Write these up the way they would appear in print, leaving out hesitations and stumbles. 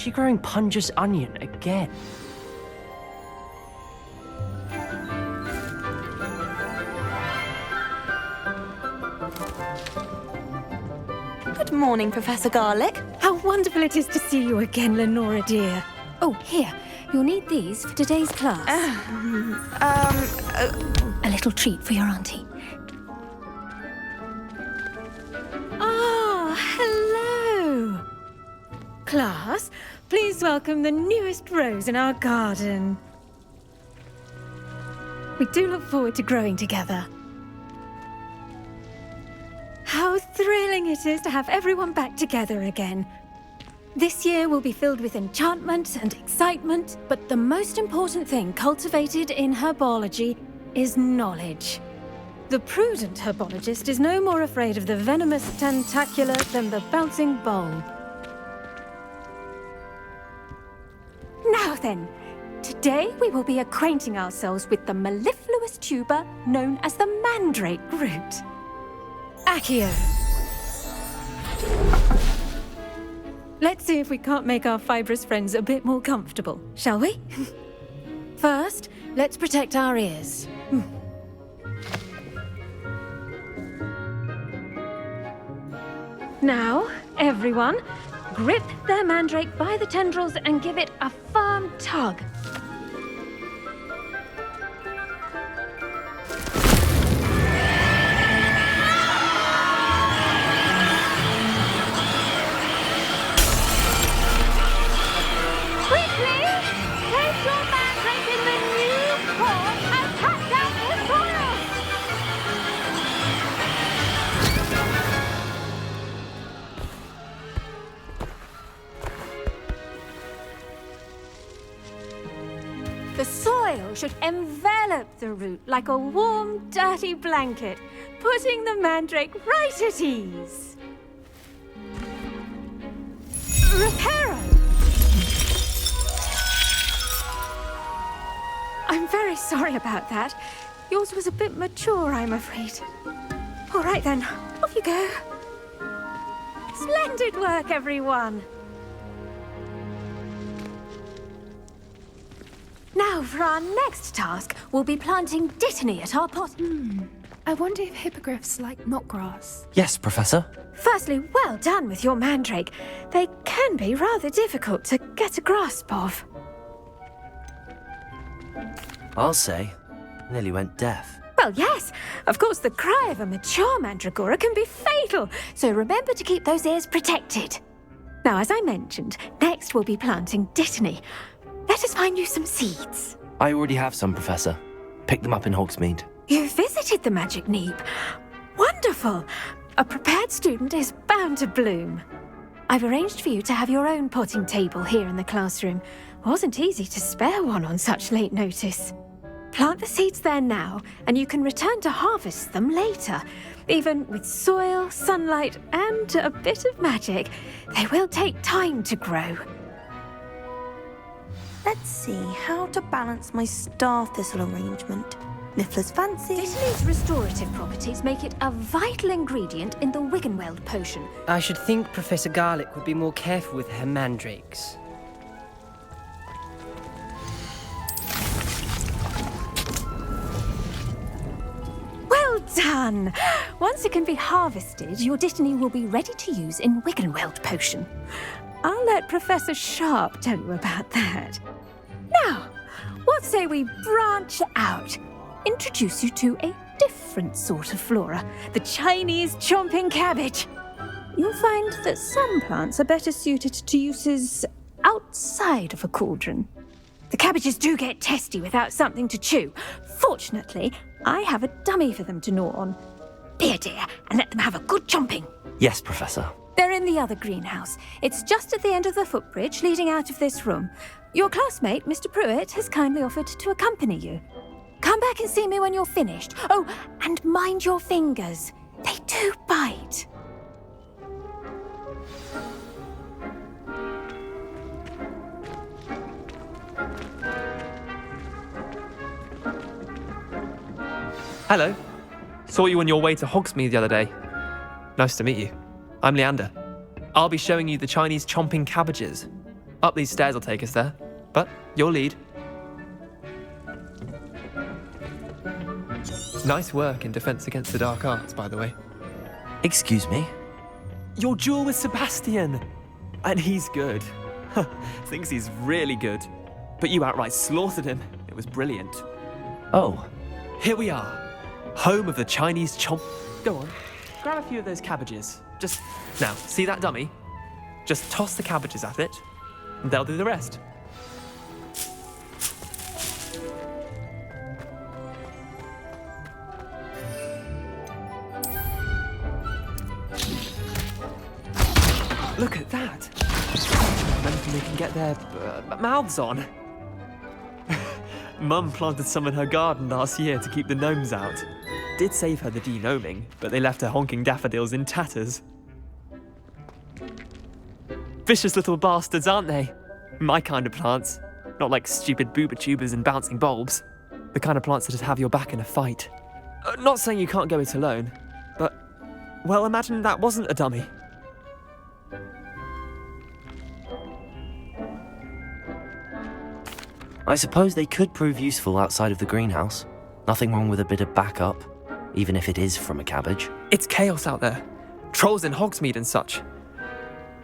she growing Punja's onion again? Good morning, Professor Garlic. How wonderful it is to see you again, Lenora dear. Oh, here. You'll need these for today's class. A little treat for your auntie. Ah, hello. Class, please welcome the newest rose in our garden. We do look forward to growing together. How thrilling it is to have everyone back together again. This year will be filled with enchantment and excitement, but the most important thing cultivated in herbology is knowledge. The prudent herbologist is no more afraid of the venomous tentacula than the bouncing bulb. Now then, today we will be acquainting ourselves with the mellifluous tuber known as the mandrake root. Accio. Let's see if we can't make our fibrous friends a bit more comfortable, shall we? First, let's protect our ears. Now, everyone, grip their mandrake by the tendrils and give it a firm tug. The soil should envelop the root like a warm, dirty blanket, putting the mandrake right at ease. Reparo! I'm very sorry about that. Yours was a bit mature, I'm afraid. All right then, off you go. Splendid work, everyone. Now, for our next task, we'll be planting dittany at our pot. I wonder if hippogriffs like knotgrass. Yes, Professor. Firstly, well done with your mandrake. They can be rather difficult to get a grasp of. I'll say, nearly went deaf. Well, yes. Of course, the cry of a mature mandragora can be fatal, so remember to keep those ears protected. Now, as I mentioned, next we'll be planting dittany. Let us find you some seeds. I already have some, Professor. Picked them up in Hogsmeade. You visited the Magic Neep. Wonderful. A prepared student is bound to bloom. I've arranged for you to have your own potting table here in the classroom. Wasn't easy to spare one on such late notice. Plant the seeds there now, and you can return to harvest them later. Even with soil, sunlight, and a bit of magic, they will take time to grow. Let's see how to balance my star thistle arrangement. Niffler's fancy. Dittany's restorative properties make it a vital ingredient in the Wiggenweld potion. I should think Professor Garlic would be more careful with her mandrakes. Well done! Once it can be harvested, your dittany will be ready to use in Wiggenweld potion. I'll let Professor Sharp tell you about that. Now, what say we branch out? Introduce you to a different sort of flora, the Chinese chomping cabbage. You'll find that some plants are better suited to uses outside of a cauldron. The cabbages do get testy without something to chew. Fortunately, I have a dummy for them to gnaw on. Be a dear and let them have a good chomping. Yes, Professor. They're in the other greenhouse. It's just at the end of the footbridge leading out of this room. Your classmate, Mr. Pruitt, has kindly offered to accompany you. Come back and see me when you're finished. Oh, and mind your fingers. They do bite. Hello. Saw you on your way to Hogsmeade the other day. Nice to meet you. I'm Leander. I'll be showing you the Chinese chomping cabbages. Up these stairs will take us there. But your lead. Nice work in Defense Against the Dark Arts, by the way. Excuse me? Your duel with Sebastian! And he's good. Thinks he's really good. But you outright slaughtered him. It was brilliant. Oh, Here we are. Home of the Chinese chomp. Go on, grab a few of those cabbages. Now, see that dummy? Just toss the cabbages at it, and they'll do the rest. Look at that. Anything they can get their mouths on. Mum planted some in her garden last year to keep the gnomes out. Did save her the de-gnoming, but they left her honking daffodils in tatters. Vicious little bastards, aren't they? My kind of plants. Not like stupid booba tubers and bouncing bulbs. The kind of plants that just have your back in a fight. Not saying you can't go it alone, but, well, imagine that wasn't a dummy. I suppose they could prove useful outside of the greenhouse. Nothing wrong with a bit of backup, even if it is from a cabbage. It's chaos out there. Trolls in Hogsmeade and such.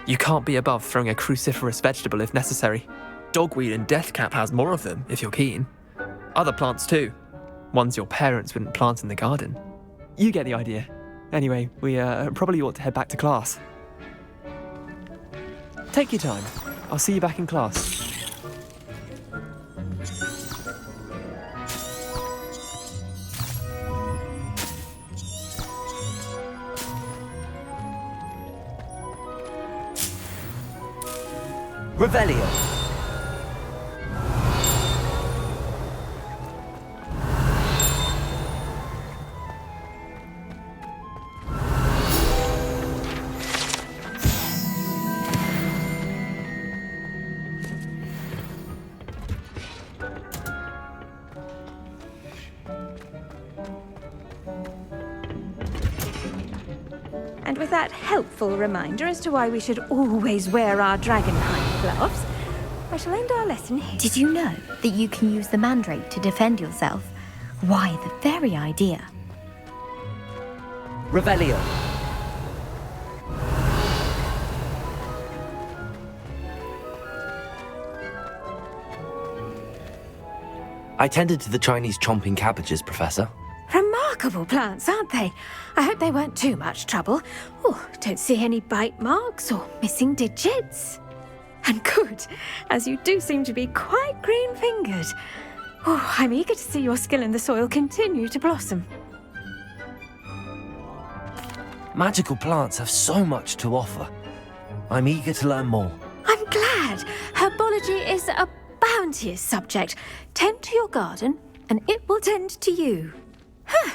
You can't be above throwing a cruciferous vegetable if necessary. Dogweed and deathcap has more of them, if you're keen. Other plants too. Ones your parents wouldn't plant in the garden. You get the idea. Anyway, we probably ought to head back to class. Take your time. I'll see you back in class. Revelio. And with that helpful reminder as to why we should always wear our dragonhide gloves, I shall end our lesson here. Did you know that you can use the mandrake to defend yourself? Why, the very idea. Revelio. I tended to the Chinese chomping cabbages, Professor. Remarkable plants, aren't they? I hope they weren't too much trouble. Oh, don't see any bite marks or missing digits. And good, as you do seem to be quite green-fingered. Oh, I'm eager to see your skill in the soil continue to blossom. Magical plants have so much to offer. I'm eager to learn more. I'm glad. Herbology is a bounteous subject. Tend to your garden, and it will tend to you. Huh.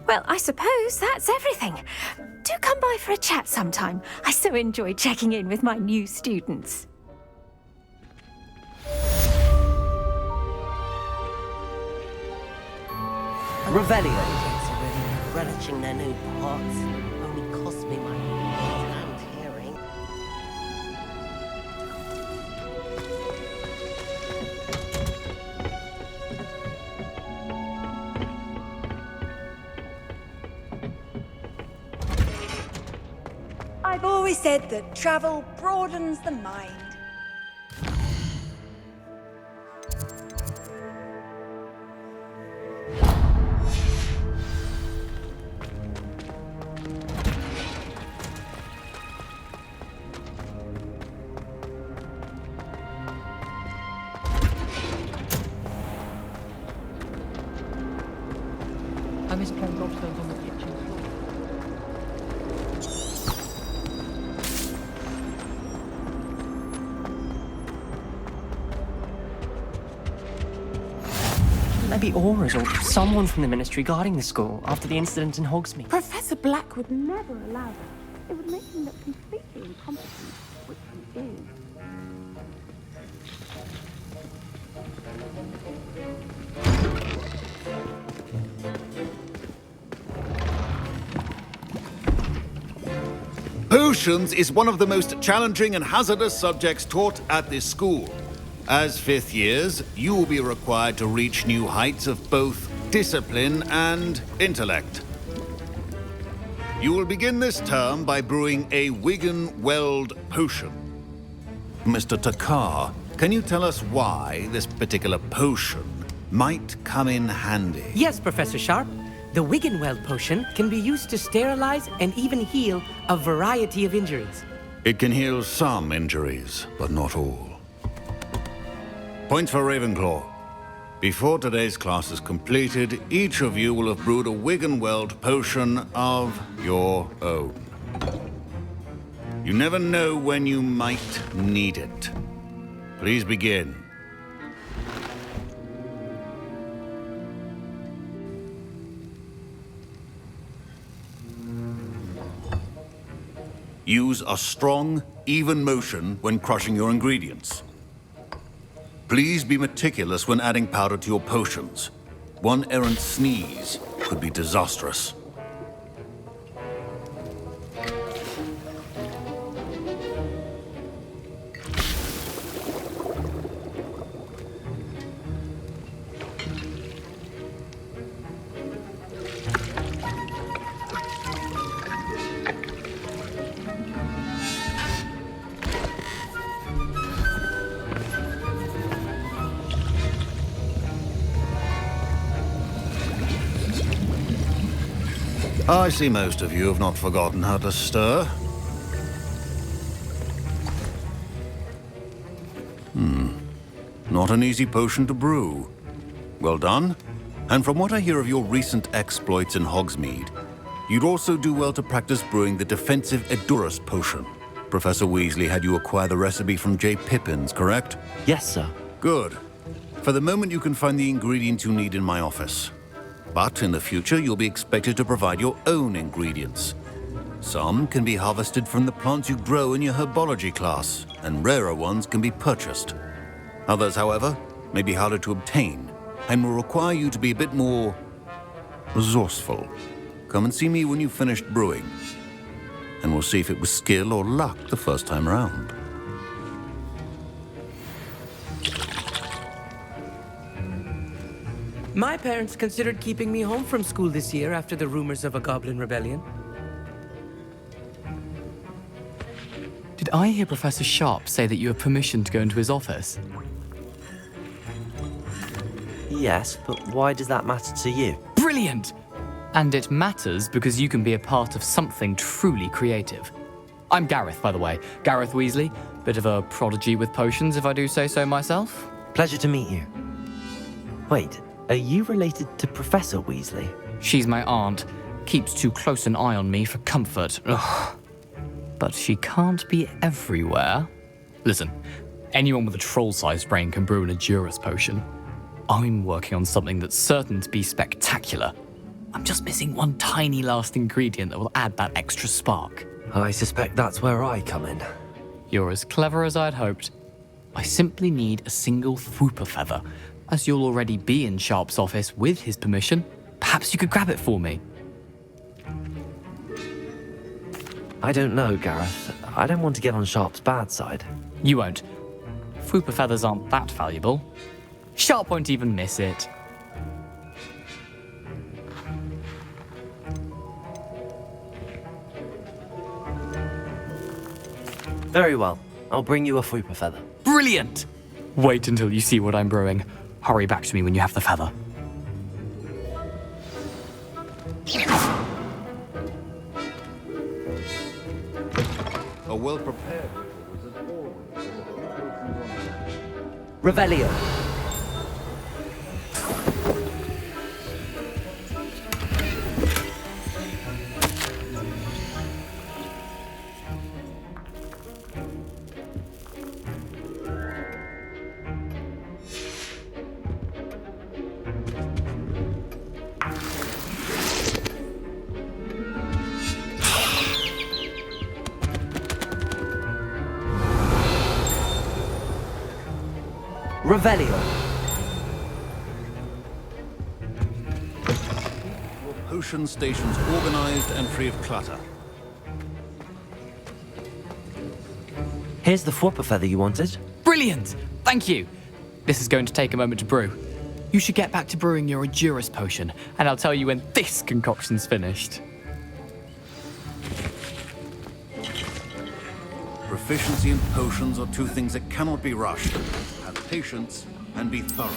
Well, I suppose that's everything. Do come by for a chat sometime. I so enjoy checking in with my new students. Revelio. Kids are really relishing their new pots. Only cost me my hand hearing. I've always said that travel broadens the mind. I misplaced lobsters on the kitchen floor. Maybe Aura's or someone from the Ministry guarding the school after the incident in Hogsmeade. Professor Black would never allow that. It would make him look completely incompetent, which he is. Potions is one of the most challenging and hazardous subjects taught at this school. As fifth years, you will be required to reach new heights of both discipline and intellect. You will begin this term by brewing a Wigan Weld potion. Mr. Takar, can you tell us why this particular potion might come in handy? Yes, Professor Sharp. The Wiggenweld potion can be used to sterilize and even heal a variety of injuries. It can heal some injuries, but not all. Points for Ravenclaw. Before today's class is completed, each of you will have brewed a Wiggenweld potion of your own. You never know when you might need it. Please begin. Use a strong, even motion when crushing your ingredients. Please be meticulous when adding powder to your potions. One errant sneeze could be disastrous. I see most of you have not forgotten how to stir. Not an easy potion to brew. Well done. And from what I hear of your recent exploits in Hogsmeade, you'd also do well to practice brewing the defensive Edurus potion. Professor Weasley had you acquire the recipe from J. Pippin's, correct? Yes, sir. Good. For the moment, you can find the ingredients you need in my office. But in the future, you'll be expected to provide your own ingredients. Some can be harvested from the plants you grow in your Herbology class, and rarer ones can be purchased. Others, however, may be harder to obtain, and will require you to be a bit more resourceful. Come and see me when you've finished brewing, and we'll see if it was skill or luck the first time around. My parents considered keeping me home from school this year after the rumors of a goblin rebellion. Did I hear Professor Sharp say that you have permission to go into his office? Yes, but why does that matter to you? Brilliant! And it matters because you can be a part of something truly creative. I'm Gareth, by the way. Gareth Weasley. Bit of a prodigy with potions, if I do say so myself. Pleasure to meet you. Wait, are you related to Professor Weasley? She's my aunt. Keeps too close an eye on me for comfort. Ugh. But she can't be everywhere. Listen, anyone with a troll-sized brain can brew an Edurus potion. I'm working on something that's certain to be spectacular. I'm just missing one tiny last ingredient that will add that extra spark. I suspect that's where I come in. You're as clever as I'd hoped. I simply need a single Fwooper feather. As you'll already be in Sharp's office with his permission, perhaps you could grab it for me. I don't know, Gareth. I don't want to get on Sharp's bad side. You won't. Fwooper feathers aren't that valuable. Sharp won't even miss it. Very well. I'll bring you a Fwooper feather. Brilliant! Wait until you see what I'm brewing. Hurry back to me when you have the feather. A well-prepared wizard is always Revelio. Revelio. Your potion stations organized and free of clutter. Here's the flopper feather you wanted. Brilliant! Thank you! This is going to take a moment to brew. You should get back to brewing your Endurus potion, and I'll tell you when this concoction's finished. Proficiency and potions are two things that cannot be rushed. Have patience and be thorough.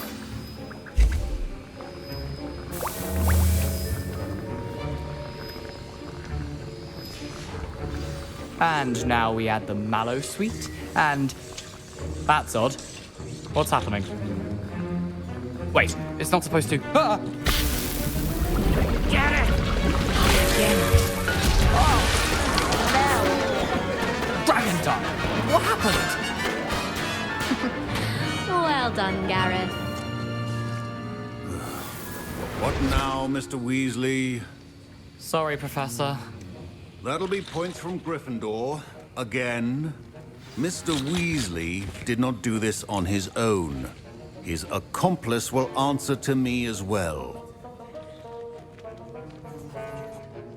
And now we add the mallow sweet, and... That's odd. What's happening? Wait, it's not supposed to... Ah! Get it! Dragon time! What happened? Well done, Gareth. What now, Mr. Weasley? Sorry, Professor. That'll be points from Gryffindor. Again. Mr. Weasley did not do this on his own. His accomplice will answer to me as well.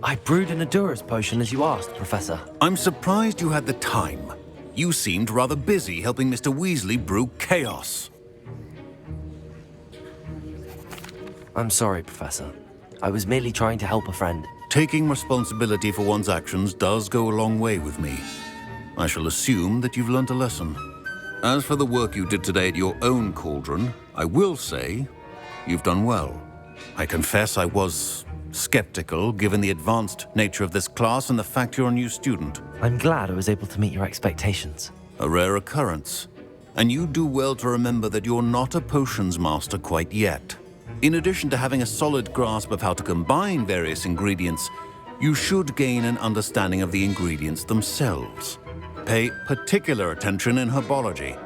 I brewed an Endurus potion as you asked, Professor. I'm surprised you had the time. You seemed rather busy helping Mr. Weasley brew chaos. I'm sorry, Professor. I was merely trying to help a friend. Taking responsibility for one's actions does go a long way with me. I shall assume that you've learnt a lesson. As for the work you did today at your own cauldron, I will say you've done well. I confess I was skeptical, given the advanced nature of this class and the fact you're a new student. I'm glad I was able to meet your expectations. A rare occurrence. And you do well to remember that you're not a potions master quite yet. In addition to having a solid grasp of how to combine various ingredients, you should gain an understanding of the ingredients themselves. Pay particular attention in Herbology.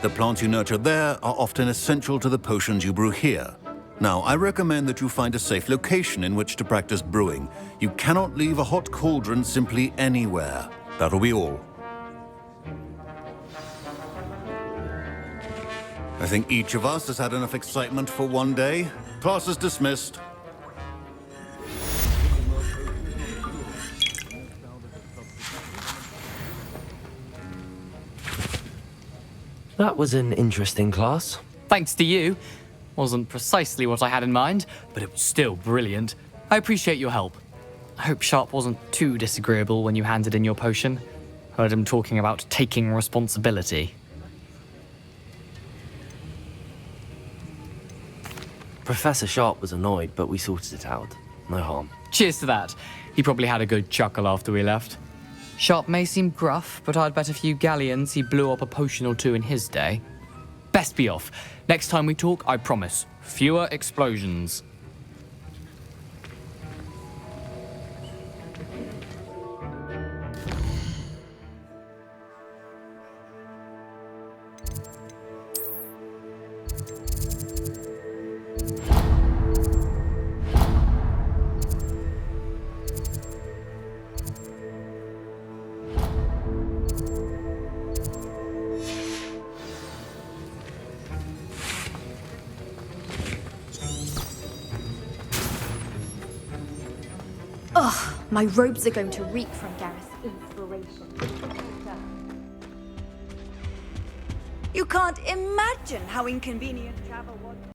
The plants you nurture there are often essential to the potions you brew here. Now, I recommend that you find a safe location in which to practice brewing. You cannot leave a hot cauldron simply anywhere. That'll be all. I think each of us has had enough excitement for one day. Class is dismissed. That was an interesting class. Thanks to you. Wasn't precisely what I had in mind, but it was still brilliant. I appreciate your help. I hope Sharp wasn't too disagreeable when you handed in your potion. Heard him talking about taking responsibility. Professor Sharp was annoyed, but we sorted it out. No harm. Cheers to that. He probably had a good chuckle after we left. Sharp may seem gruff, but I'd bet a few galleons he blew up a potion or two in his day. Best be off. Next time we talk, I promise, fewer explosions. Ugh, my robes are going to reek from Gareth's inspiration. You can't imagine how inconvenient travel was.